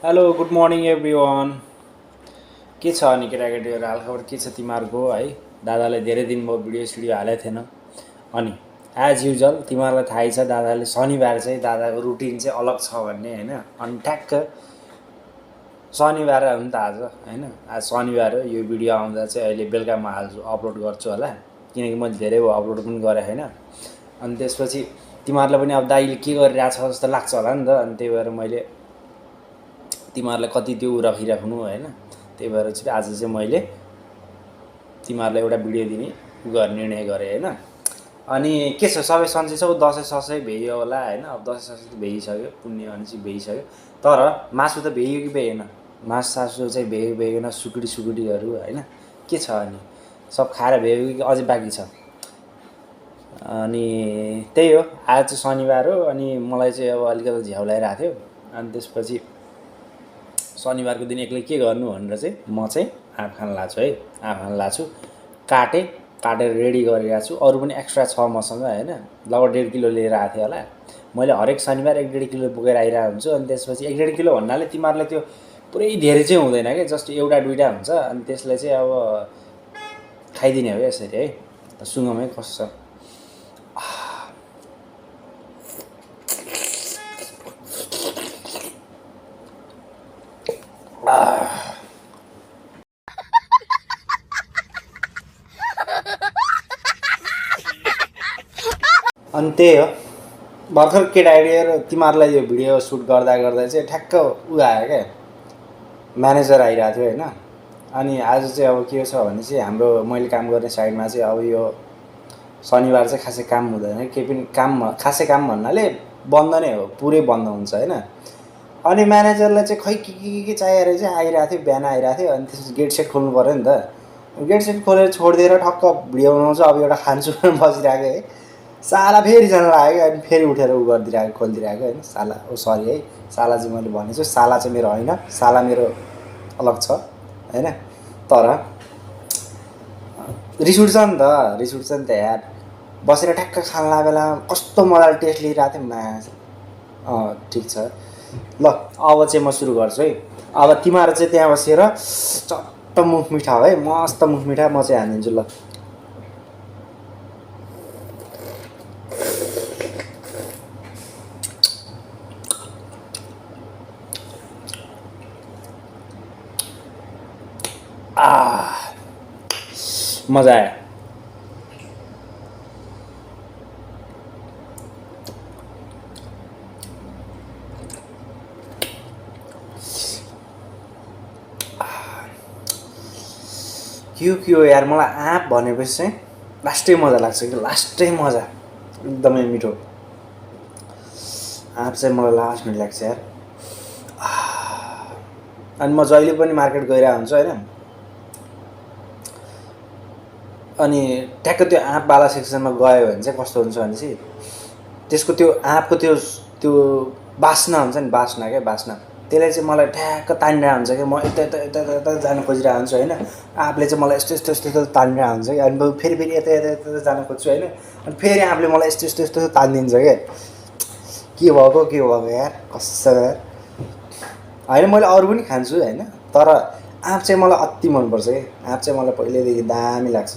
Hello good morning every one. के छ अनि केटाकेटीहरू हालखबर के छ तिमीहरूको है? दादाले धेरै दिन भयो भिडियो सिडियो हालेको थिएन। अनि एज युजल तिमीहरूलाई थाहै छ दादाले शनिबार चाहिँ दादाको रुटिन चाहिँ अलग छ भन्ने होइन। अनि ठ्याक्क शनिबार हो नि त आज होइन। आज शनिबार हो, यो भिडियो आउँदा चाहिँ अहिले बेलुका म हाल्छु, अपलोड गर्छु होला, किनकि मैले धेरै भयो अपलोड पनि गरेँ होइन। अनि त्यसपछि तिमीहरूलाई पनि अब दाइले के गरिरहेछ जस्तो लाग्छ होला नि त। अनि त्यही भएर मैले तिमीहरूलाई कति त्यो राखिराख्नु होइन। त्यही भएर चाहिँ आज चाहिँ मैले तिमीहरूलाई एउटा भिडियो दिने निर्णय गरेँ होइन। अनि के छ, सबै सन्चै छ? दसैँ ससैँ भ्याइयो होला होइन। अब दसैँ ससैँ त भ्याइसक्यो, पुण्य भनेपछि भ्याइसक्यो। तर मासु त भ्याइयो कि भ्याएन? मासु सासु चाहिँ भ्यायो भ्याएन, सुकुटीहरू होइन के छ? अनि सब खाएर भ्यायो कि अझै बाँकी छ? अनि त्यही हो, आज चाहिँ शनिबार हो। अनि मलाई चाहिँ अब अलिकति झ्याउ लगाइरहेको थियो। अनि त्यसपछि शनिबारको दिन एक्लै के गर्नु भनेर चाहिँ म चाहिँ आँप खान लाग्छु है। आँप खान लाग्छु, काटेर रेडी गरिरहेको छु। अरू पनि एक्स्ट्रा छ मसँग होइन। लगभग 1.5 किलो लिएर आएको थिएँ होला। मैले हरेक शनिबार 1.5 किलो बोकेर आइरहेको हुन्छु। अनि त्यसपछि 1.5 किलो भन्नाले तिमीहरूलाई त्यो पुरै धेरै चाहिँ हुँदैन क्या, जस्ट एउटा दुइटा हुन्छ। अनि त्यसलाई चाहिँ अब खाइदिने हो क्या यसरी है। सुँगमै कस्तो छ। अनि त्यही हो, भर्खर केटाकेटीहरू तिमीहरूलाई यो भिडियो सुट गर्दा गर्दा चाहिँ ठ्याक्क उ आयो क्या, म्यानेजर आइरहेको थियो होइन। अनि आज चाहिँ अब के छ भने चाहिँ हाम्रो मैले काम गर्ने साइडमा चाहिँ अब यो शनिबार चाहिँ खासै काम हुँदैन, केही पनि काम खासै काम भन्नाले बन्द नै हो, पुरै बन्द हुन्छ होइन। अनि म्यानेजरलाई चाहिँ खै के चाहिएर चाहिँ आइरहेको थियो, बिहान आइरहेको थियो। अनि त्यसपछि गेट सेट खोल्नु पऱ्यो नि त। गेट सेट खोलेर छोडिदिएर ठक्क भिडियो बनाउँछ। अब एउटा खान्छु बसिरहेको है, साला फेरि जान लाग्यो। अनि फेरि उठेर उ गरिदिरहेको, खोलिदिरहेको होइन। साला ओ सरी है, साला चाहिँ मैले भनेछु, साला चाहिँ मेरो होइन, साला मेरो अलग छ होइन। तर रिस उठ्छ नि त यार। बसेर ठ्याक्क खान लाग्ने बेलामा कस्तो मजाले टेस्ट लिइरहेको थिएँ मा। ठिक छ ल, अब चाहिँ म सुरु गर्छु है। अब तिमीहरू चाहिँ त्यहाँ बसेर चट्ट मुख मिठा है, मस्त मुख मिठा म चाहिँ हानिदिन्छु ल। मजा आयो। के हो यार, मलाई आँप भनेपछि चाहिँ लास्टै मजा लाग्छ कि, लास्टै मजा, एकदमै मिठो आँप चाहिँ मलाई लास्ट मिठो लाग्छ यार। अनि म जहिले पनि मार्केट गइरहेको हुन्छु होइन। अनि ट्याक्क त्यो आँपवाला सेक्सनमा गयो भने चाहिँ कस्तो हुन्छ भने चाहिँ त्यसको त्यो आँपको त्यो बास्ना हुन्छ नि, बास्ना क्या बास्ना, त्यसले चाहिँ मलाई ठ्याक्क तानिरहेको हुन्छ क्या। म यता जान खोजिरहेको हुन्छु होइन। आँपले चाहिँ मलाई यस्तो तानिरहेको हुन्छ कि। अनि फेरि यता जान खोज्छु होइन। अनि फेरि आँपले मलाई यस्तो तानिदिन्छ क्या। के भएको यार, कसो यार होइन। मैले अरू पनि खान्छु होइन, तर आँप चाहिँ मलाई अति मनपर्छ कि। आँप चाहिँ मलाई पहिल्यैदेखि दामी लाग्छ।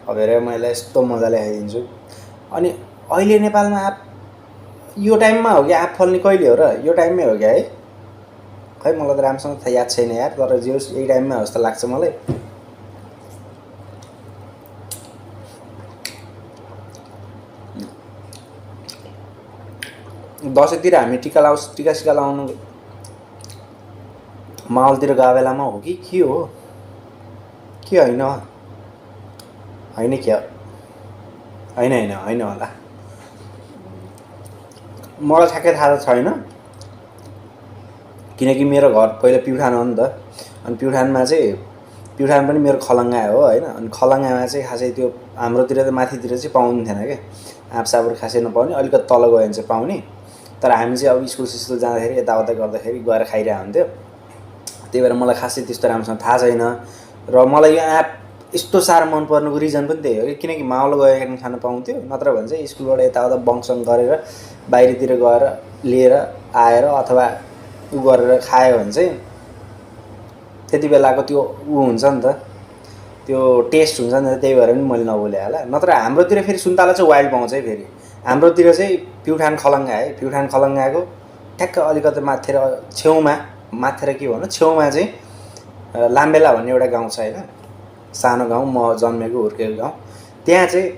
अब हेरेर मैले यस्तो मजाले खाइदिन्छु। अनि अहिले नेपालमा आँप यो टाइममा हो कि आँप फल्ने कहिले हो र? यो टाइममै हो क्या है, खै मलाई त राम्रोसँग थाहा याद छैन यार। तर जे होस् यही टाइममा हो जस्तो लाग्छ मलाई। दसैँतिर हामी टिका सिका लाउनु माहौलतिर गएको बेलामा हो कि के हो, के होइन होइन क्या, होइन होला, मलाई ठ्याक्कै थाहा छैन। किनकि मेरो घर पहिला प्युठान हो नि त। अनि प्युठान पनि मेरो खलङ्गा हो होइन। अनि खलङ्गामा चाहिँ खासै त्यो हाम्रोतिर त माथितिर चाहिँ पाउँदैन क्या, आँप साबुर खासै नपाउने, अलिकति तल गयो भने चाहिँ पाउने। तर हामी चाहिँ अब स्कुल जाँदाखेरि यताउता गर्दाखेरि गएर खाइरहेको हुन्थ्यो। त्यही भएर मलाई खासै त्यस्तो राम्रोसँग थाहा छैन। र मलाई यो आँप यस्तो साह्रो मन पर्नुको रिजन पनि त्यही हो कि, किनकि मावल गएर खान पाउँथ्यो। नत्र भने चाहिँ स्कुलबाट यताउता बङसङ गरेर बाहिरतिर गएर लिएर आएर अथवा उ गरेर खायो भने चाहिँ त्यति बेलाको त्यो उ हुन्छ नि त, त्यो टेस्ट हुन्छ नि त। त्यही भएर पनि मैले नबोले होला। नत्र हाम्रोतिर फेरि सुन्तला चाहिँ वाइल्ड पाउँछ है। फेरि हाम्रोतिर चाहिँ प्युठान खलङ्गा है, प्युठान खलङ्गाको ठ्याक्क अलिकति माथेर छेउमा, माथेर के भन्नु छेउमा चाहिँ लाम्बेला भन्ने एउटा गाउँ छ होइन, सानो गाउँ, म जन्मेको हुर्केको गाउँ। त्यहाँ चाहिँ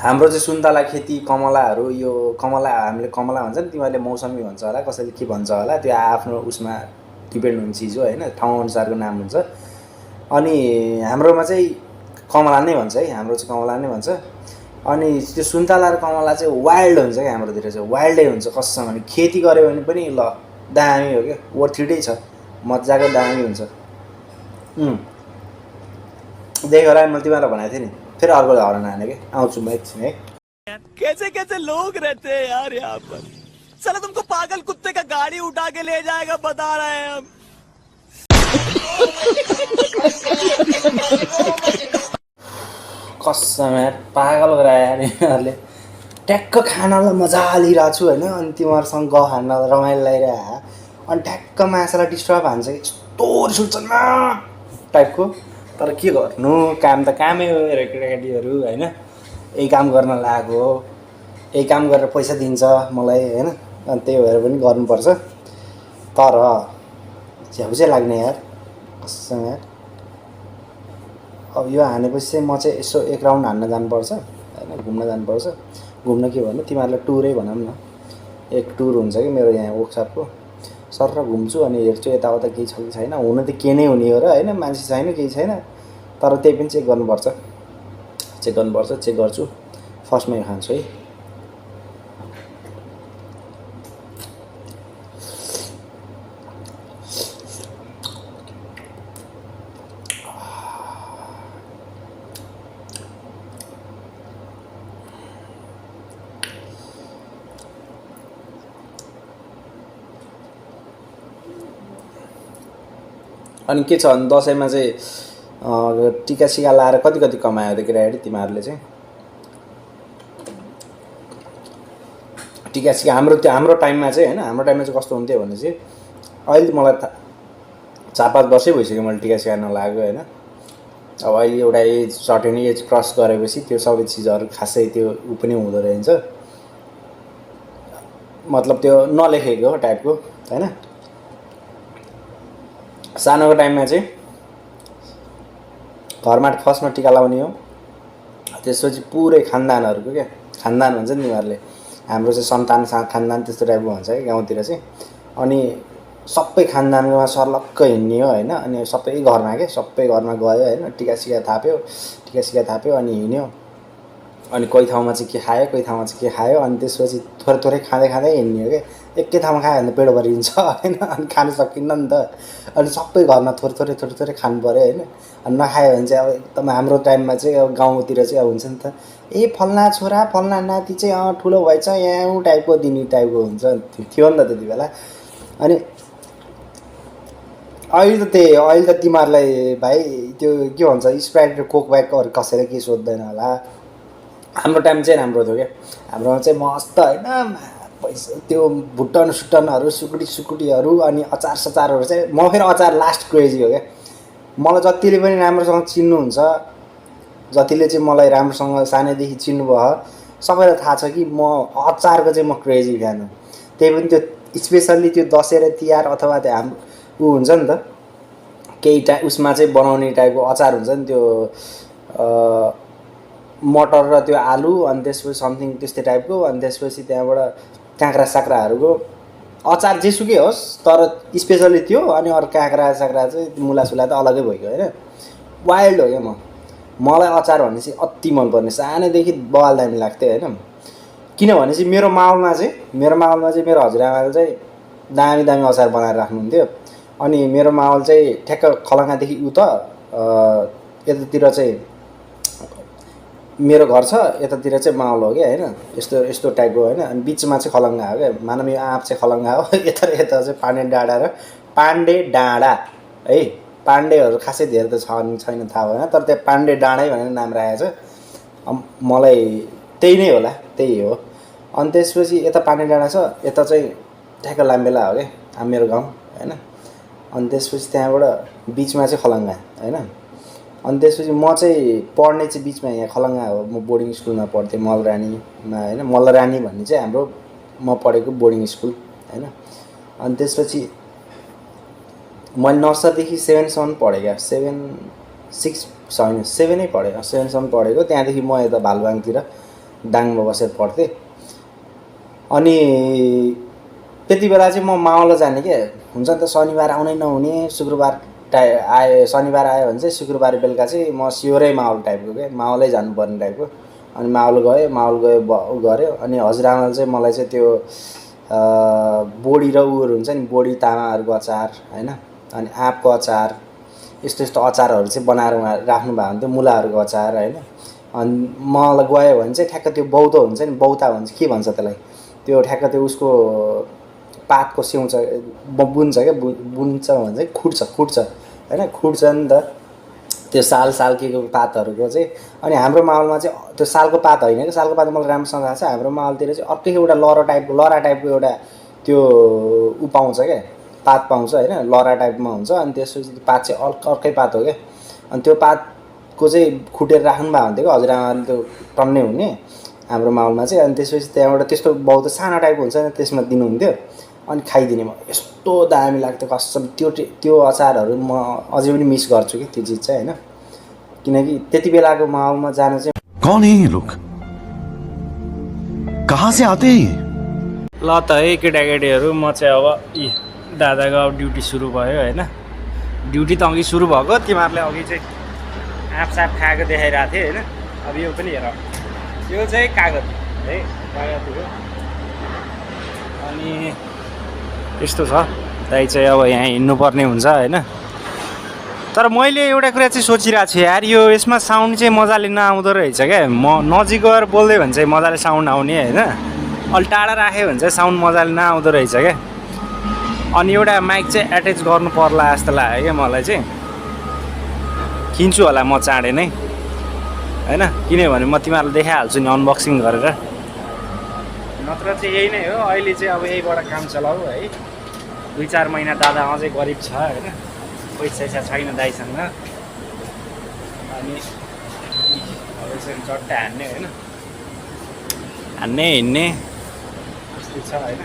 हाम्रो चाहिँ सुन्तला खेती, कमलाहरू, यो कमला हामीले कमला भन्छ नि, तिमीहरूले मौसमी भन्छ होला, कसैले के भन्छ होला, त्यो आफ्नो उसमा डिपेन्ड हुने चिज हो होइन, ठाउँअनुसारको नाम हुन्छ। अनि हाम्रोमा चाहिँ कमला नै भन्छ है, हाम्रो चाहिँ कमला नै भन्छ। अनि त्यो सुन्तला र कमला चाहिँ वाइल्ड हुन्छ क्या, हाम्रोतिर चाहिँ वाइल्डै हुन्छ। कसम भने खेती गऱ्यो भने पनि ल दामी हो क्या, वर्थिटै छ, मजाको दामी हुन्छ। देखो र मैले तिमीलाई भनेको थिएँ नि, फेरि अर्को हराउन हाने कि। आउँछु म एकछिन है। कैसे कैसे लोग रहते हैं यार यहाँ पर, साला तुमको पागल कुत्ते का गाड़ी उठा के ले जाएगा बता रहे हैं हम। कसम यार पागल गरायो यार यिनीहरूले। ट्याक्क खानालाई मजा लिइरहेको छु होइन, अनि तिमीहरूसँग गफ हान्न रमाइलो लागिरह, अनि ठ्याक्क माछालाई डिस्टर्ब हान्छ कि यस्तो रिस उठ्छ न टाइपको। तर के गर्नु, काम त कामै हो केटाकेटीहरू होइन, यही काम गर्न लागेको हो, यही काम गरेर पैसा दिन्छ मलाई होइन, अनि त्यही भएर पनि गर्नुपर्छ। तर झ्याउ चाहिँ लाग्ने यार, कसम यार। अब यो हानेपछि चाहिँ म चाहिँ यसो एक राउन्ड हान्न जानुपर्छ होइन, घुम्न जानुपर्छ। घुम्न के भन्नु, तिमीहरूलाई टुरै भनौँ न, एक टुर हुन्छ कि मेरो यहाँ वर्कसपको। सर घुम्छु अनि हेर्छु यताउता केही छ कि छैन, हुन त के नै हुने हो र होइन, मान्छे छैन केही छैन, तर त्यही पनि चेक गर्नुपर्छ, चेक गर्नुपर्छ। चेक गर्छु, फर्स्टमै खान्छु है। अनि के छ भने दसैँमा चाहिँ टिका सिका लाएर कति कति कमायो त केटाकेटी तिमीहरूले चाहिँ? टिका सिका हाम्रो टाइममा चाहिँ होइन, हाम्रो टाइममा चाहिँ कस्तो हुन्थ्यो भने चाहिँ, अहिले मलाई 4-5 वर्षै भइसक्यो मैले टिका सिका नलागेको होइन। अब अहिले एउटा एज, सर्टेन एज क्रस गरेपछि त्यो सबै चिजहरू खासै त्यो ऊ पनि हुँदो रहेछ, मतलब त्यो नलेखेको टाइपको होइन। सानोको टाइममा चाहिँ घरमा फर्स्टमा टिका लाउने हो, त्यसपछि पुरै खानदानहरूको क्या, खानदान भन्छ नि तिमीहरूले, हाम्रो चाहिँ सन्तान खानदान त्यस्तो टाइपको भन्छ क्या गाउँतिर चाहिँ। अनि सबै खानदानमा सर्लक्क हिँड्ने हो होइन, अनि सबै घरमा क्या, सबै घरमा गयो होइन, टिका सिका थाप्यो अनि हिँड्यो। अनि कोही ठाउँमा चाहिँ के खायो, कोही ठाउँमा चाहिँ के खायो, अनि त्यसपछि थोरै थोरै खाँदै हिँड्ने हो क्या। एकै ठाउँमा खायो भने त पेट भरिन्छ होइन, अनि खानु सकिन्न नि त। अनि सबै घरमा थोरै थोरै खानु पऱ्यो होइन। अनि नखायो भने चाहिँ अब एकदम हाम्रो टाइममा चाहिँ अब गाउँतिर चाहिँ अब हुन्छ नि त, ए फल्ना छोरा फल्ना नाति चाहिँ ठुलो भएछ यहाँ टाइपको दिने टाइपको हुन्छ, थियो नि त त्यति बेला। अनि अहिले त तिमीहरूलाई भाइ त्यो के भन्छ, स्प्राइट र कोक बाइकहरू कसैले के सोध्दैन होला। हाम्रो टाइम चाहिँ राम्रो थियो क्या, हाम्रोमा चाहिँ मस्त होइन, पैसा त्यो भुटन सुकुटीहरू अनि अचार सचारहरू चाहिँ। म फेरि अचार लास्ट क्रेजी हो क्या, मलाई जतिले पनि राम्रोसँग चिन्नुहुन्छ, जतिले चाहिँ मलाई राम्रोसँग सानैदेखि चिन्नुभयो, सबैलाई थाहा छ कि म अचारको चाहिँ म क्रेजी फ्यान हो। त्यही पनि त्यो स्पेसल्ली त्यो दसैँ र तिहार अथवा त्यो हाम्रो ऊ हुन्छ नि त, केही उसमा चाहिँ बनाउने टाइपको अचार हुन्छ नि, त्यो मटर र त्यो आलु, अनि त्यसपछि समथिङ त्यस्तै टाइपको, अनि त्यसपछि त्यहाँबाट काँक्रा साक्राहरूको अचार जेसुकै होस्, तर स्पेसल्ली त्यो। अनि अरू काँक्रा साक्रा चाहिँ मुलासुला त अलगै भइगयो होइन, वाइल्ड हो क्या मलाई अचार भन्ने चाहिँ अति मनपर्ने, सानैदेखि बवाल दामी लाग्थ्यो होइन। किनभने चाहिँ मेरो मावलमा चाहिँ मेरो हजुरआमाले चाहिँ दामी अचार बनाएर राख्नुहुन्थ्यो। अनि मेरो मावल चाहिँ ठ्याक्क खलङ्गादेखि उता यतातिर चाहिँ मेरो घर छ, यतातिर चाहिँ मावल हो क्या होइन, यस्तो टाइपको होइन। अनि बिचमा चाहिँ खलङ्गा हो क्या, मानव यो आँप चाहिँ खलङ्गा हो, यता चाहिँ पाण्डे डाँडा है। पाण्डेहरू खासै धेरै त छैन थाहा भएन, तर त्यहाँ पाण्डे डाँडै भनेर नाम राखेको छ, मलाई त्यही नै होला, त्यही हो। अनि त्यसपछि यता पाण्डे डाँडा छ, यता चाहिँ ठ्याक्क लाम्बेला हो क्या। मेरो गाउँ होइन। अनि त्यसपछि त्यहाँबाट बिचमा चाहिँ खलङ्गा होइन। अनि त्यसपछि म चाहिँ पढ्ने चाहिँ बिचमा यहाँ खलङ्गा हो। म बोर्डिङ स्कुलमा पढ्थेँ मलरानीमा होइन। मल्लरानी भन्ने चाहिँ हाम्रो म पढेको बोर्डिङ स्कुल होइन। अनि त्यसपछि मैले नर्सरीदेखि 7सम्म पढेँ क्या। 7 नै पढेँ, 7सम्म पढेको। त्यहाँदेखि म यता भालुवाङतिर दाङमा बसेर पढ्थेँ। अनि त्यति बेला चाहिँ म मावल जाने क्या। हुन्छ नि त शनिबार आउनै नहुने, शुक्रबार आयो, शनिबार आयो भने चाहिँ शुक्रबार बेलुका चाहिँ म स्योरै मावल टाइपको क्या, मावलै जानुपर्ने टाइपको। अनि मावल गयो गऱ्यो। अनि हजुरआमाले चाहिँ मलाई चाहिँ त्यो बोडी र उहरू हुन्छ नि, बोडी तामाहरूको अचार होइन, अनि आँपको अचार, यस्तो यस्तो अचारहरू चाहिँ बनाएर उहाँ राख्नु भएको हुन्थ्यो, मुलाहरूको अचार होइन। अनि मलाई गयो भने चाहिँ ठ्याक्क त्यो बौतो हुन्छ नि, बौता भन्छ के भन्छ त्यसलाई, त्यो ठ्याक्क त्यो उसको पातको सिउँछ बुन्छ क्या, बुन्छ भन्छ खुट्छ होइन, खुट्छ नि त त्यो साल के पातहरूको चाहिँ। अनि हाम्रो मावलमा चाहिँ त्यो सालको पात होइन क्या, सालको पात मलाई राम्रोसँग थाहा छ। हाम्रो मावलतिर चाहिँ अर्कै एउटा लरा टाइपको एउटा त्यो ऊ पाउँछ क्या, पात पाउँछ होइन, लरा टाइपमा हुन्छ। अनि त्यसपछि पात चाहिँ अर्कै पात हो क्या। अनि त्यो पातको चाहिँ खुटेर राख्नु भएको हुन्थ्यो क्या हजुरआमाले, त्यो टन्नै हुने हाम्रो मावलमा चाहिँ। अनि त्यसपछि त्यहाँबाट त्यस्तो बहुत सानो टाइपको हुन्छ नि, त्यसमा दिनुहुन्थ्यो। अनि खाइदिने म, यस्तो दामी लाग्थ्यो कसम। त्यो अचारहरू म अझै पनि मिस गर्छु कि त्यो चिज चाहिँ होइन। किनकि त्यति बेलाको माहौलमा जानु चाहिँ कौन है ये लोग, कहाँ से आते हैं? ल त है केटाकेटीहरू, म चाहिँ अब दादाको अब ड्युटी सुरु भयो होइन। ड्युटी त अघि सुरु भएको, तिमीहरूले अघि चाहिँ आँपसाप खाएको देखाइरहेको थिएँ होइन। अब यो पनि हेर, यो चाहिँ कागज है, कागज हो। अनि यस्तो छ, दाइ चाहिँ अब यहाँ हिँड्नुपर्ने हुन्छ होइन। तर मैले एउटा कुरा चाहिँ सोचिरहेको छु यार, यो यसमा साउन्ड चाहिँ मजाले नआउँदो रहेछ क्या। म नजिक गएर बोल्दै भने चाहिँ मजाले साउन्ड आउने होइन, अलि टाढा राख्यो भने चाहिँ साउन्ड मजाले नआउँदो रहेछ क्या। अनि एउटा माइक चाहिँ एट्याच गर्नु पर्ला जस्तो लाग्यो क्या मलाई चाहिँ। किन्छु होला म चाँडै नै होइन, किनभने म तिमीहरूलाई देखाइहाल्छु नि अनबक्सिङ गरेर। नत्र चाहिँ यही नै हो, अहिले चाहिँ अब यहीबाट काम चलाऊ है। 2-4 महिना दादा अझै गरिब छ होइन, पैसा छैन दाइसँग। अनि अब यसरी चट्टा हान्ने होइन, हान्ने हिँड्ने यस्तै छ होइन।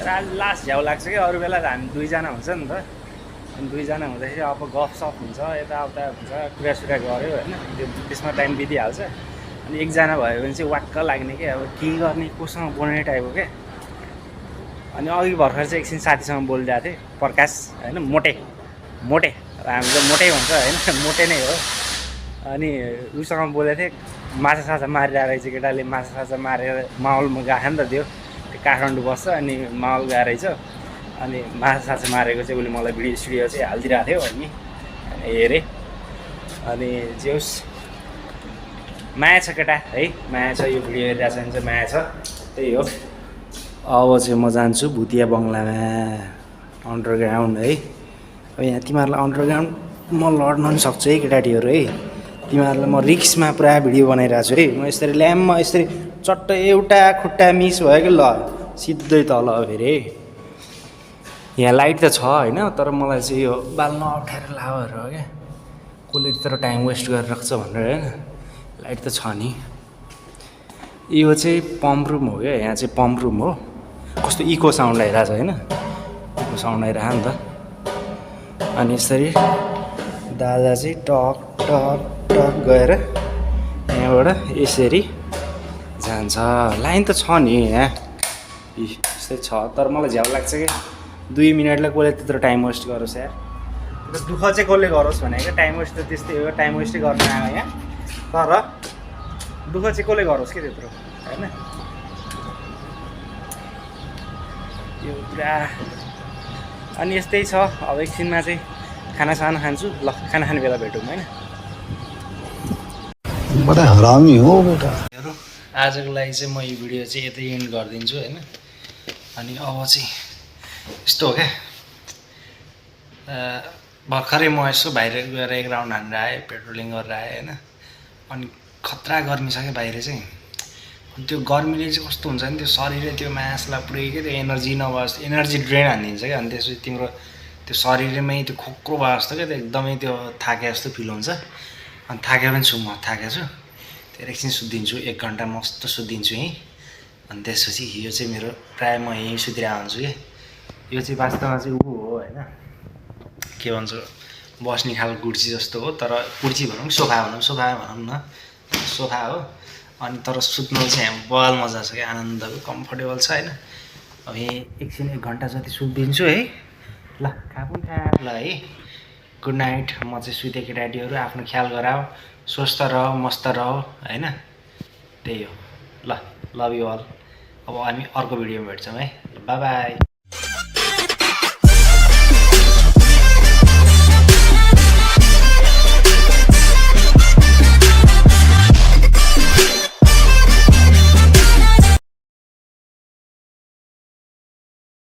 तर आज लास्ट झ्याउ लाग्छ क्या, अरू बेला हामी 2जना हुन्छ नि त। अनि 2जना हुँदाखेरि अब गफसफ हुन्छ, यताउता हुन्छ, कुरासुरा गऱ्यो होइन, त्यसमा टाइम बितिहाल्छ। अनि एकजना भयो भने चाहिँ वाक्क लाग्ने क्या, अब के गर्ने कोसँग बोल्ने टाइपको क्या। अनि अघि भर्खर चाहिँ एकछिन साथीसँग बोलिरहेको थिएँ, प्रकाश होइन, मोटे हामी त मोटै भन्छ होइन, मोटे नै हो। अनि उसँग बोलेको थिएँ, माछा मारिरहेको रहेछ केटाले, माछा मारेर माहौलमा गएको नि त त्यो काठमाडौँ बस्छ। अनि माहौल गएको रहेछ, अनि माछा मारेको चाहिँ उसले मलाई भिडियो चाहिँ हालिदिरहेको थियो अनि हेरेँ। अनि जे होस् माया छ केटा है, माया छ, यो भिडियो हेरिरहेको छ भने चाहिँ माया छ, त्यही हो। अब चाहिँ म जान्छु भुतिया बङ्गलामा अन्डरग्राउन्ड है। अब यहाँ तिमीहरूलाई अन्डरग्राउन्ड म लड्न पनि सक्छु है केटाटीहरू है। तिमीहरूलाई म रिक्समा पुरा भिडियो बनाइरहेको छु है। म यसरी ल्याम्पमा यसरी चट्ट एउटा खुट्टा मिस भयो कि ल सिधै तल फेरि है। यहाँ लाइट त छ होइन, तर मलाई चाहिँ यो बाल्न अप्ठ्यारो लाभहरू हो क्या, कसले त्यत्रो टाइम वेस्ट गरेर राख्छ भनेर होइन। लाइट त छ नि। यो चाहिँ पम्प रुम हो क्या, यहाँ चाहिँ पम्प रुम हो। कस्तो इको साउन्ड आइरहेको छ होइन, इको साउन्ड आइरहेको नि त। अनि यसरी दादा चाहिँ टक टक टक गएर यहाँबाट यसरी जान्छ। लाइन त छ नि यहाँ, यस्तै छ। तर मलाई झ्याउ लाग्छ क्या, 2 मिनटलाई कसले त्यत्रो टाइम वेस्ट गरोस् यार। दुःख चाहिँ कसले गरोस् भनेको, टाइम वेस्ट त त्यस्तै हो, टाइम वेस्टै गर्न आयो यहाँ। तर दुःख चाहिँ कसले गरोस् कि त्यत्रो होइन। यो पुरा अनि यस्तै छ। अब एकछिनमा चाहिँ खानासाना खान्छु, ल खाना खाने बेला भेटौँ होइन। बडा हरामी हो बेटा। आजको लागि चाहिँ म यो भिडियो चाहिँ यतै एन्ड गरिदिन्छु होइन। अनि अब चाहिँ यस्तो हो क्या, भर्खरै म यसो बाहिर गएर एक राउन्ड हानेर आएँ, पेट्रोलिङ गरेर आएँ होइन। अनि खतरा गर्मी छ क्या बाहिर चाहिँ, त्यो गर्मीले चाहिँ कस्तो हुन्छ नि त्यो शरीरले त्यो मासलाई पुरै के त्यो एनर्जी नभए जस्तो एनर्जी ड्रेन हानिदिन्छ क्या अनि त्यसपछि तिम्रो त्यो शरीरमै त्यो खोक्रो भए जस्तो क्या त्यो एकदमै त्यो थाके जस्तो फिल हुन्छ अनि थाके पनि छु म थाकेको छु त्यो एकछिन सुत्दिन्छु 1 घन्टा मस्त सुत्दिन्छु यहीँ अनि त्यसपछि यो चाहिँ मेरो प्रायः म यहीँ सुतिरहेको हुन्छु कि यो चाहिँ वास्तवमा चाहिँ ऊ हो होइन के भन्छ बस्ने खालको कुर्सी जस्तो हो तर कुर्सी भनौँ सोफा भनौँ न सोफा हो अनि तर सुत्नु चाहिँ बल मजा छ क्या आनन्दको कम्फर्टेबल छ होइन अब यहीँ एकछिन 1 घन्टा जति सुत्दिन्छु है ल ल है गुड नाइट म चाहिँ सुते केटाकेटीहरू आफ्नो ख्याल गराऊ स्वस्थ रह मस्त रह होइन त्यही हो ल लभ यु अल अब हामी अर्को भिडियोमा भेट्छौँ है बाई बाई